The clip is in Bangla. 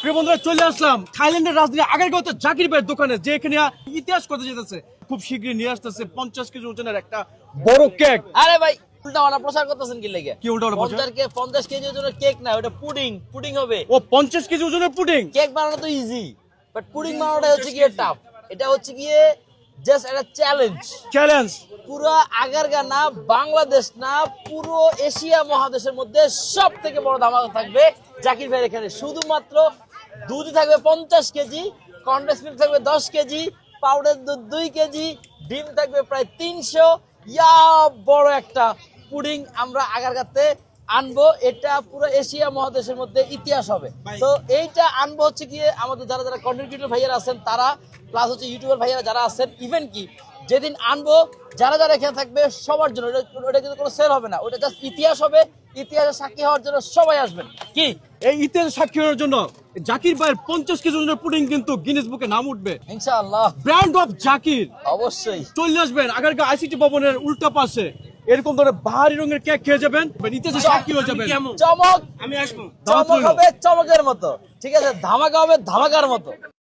প্রিয় বন্ধুরা, চলে আসলাম থাইল্যান্ডের রাজধানী আগারগাঁওতে জাকির ভাইয়ের দোকানে, যে এখানে ইতিহাস করতে যেতেছে। খুব শীঘ্রই নিয়ে আসতেছে 50 কেজি ওজনের একটা বড় কেক। আরে ভাই উল্টা পাল্টা প্রচার করতেছেন কি লেগে? কি উল্টা পাল্টা প্রচার? 50 কেজি ওজনের কেক না, ওটা পুডিং। পুডিং হবে। ও 50 কেজি ওজনের পুডিং। কেক বানানো তো ইজি, বাট পুডিং বানানোটা হচ্ছে গিয়ে টাফ। এটা হচ্ছে গিয়ে জাস্ট একটা চ্যালেঞ্জ। পুরো আগারগাঁও না, বাংলাদেশ না, পুরো এশিয়া মহাদেশের মধ্যে সব থেকে বড় ধামাকা থাকবে জাকির ভাইয়ের এখানে। শুধুমাত্র দুধ থাকবে 50 কেজি, কনডেন্স মিল্ক থাকবে 10 কেজি, পাউডার দুধ 2 কেজি, ডিম থাকবে প্রায় 300। ইয়া বড় একটা পুডিং আমরা আগারগাঁওতে আনবো। এটা পুরো এশিয়া মহাদেশের মধ্যে ইতিহাস হবে। তো এইটা আনবো হচ্ছে গিয়ে আমাদের যারা যারা কন্টেন্ট ক্রিয়েটর ভাইয়ারা আছেন তারা, প্লাস হচ্ছে ইউটিউবার ভাইয়ারা যারা আছেন, ইভেন কি যেদিন আনবো যারা যারা এখানে থাকবে সবার জন্য। ওটা কিন্তু কোনো সেল হবে না, ওটা জাস্ট ইতিহাস হবে। ইতিহাসের সাক্ষী হওয়ার জন্য সবাই আসবেন। কি এই ইতিহাস সাক্ষী হওয়ার জন্য জাকির ভাইয়ের 50 কেজি ওজনের পুডিং কিন্তু গিনেস বুকে নাম উঠবে। ইনশাআল্লাহ, ব্র্যান্ড অফ জাকির। অবশ্যই চলে আসবেন আগারগাঁও আইসিটি ভবনের উল্টা পাশে, এরকম ধরে বাহারি রঙের কেক খেয়ে যাবেন, ইতিহাসের সাক্ষী হয়ে যাবেন। চমক, আমি আসবো, চমক হবে চমকের মতো, ঠিক আছে, ধামাকা হবে ধামাকার মতো।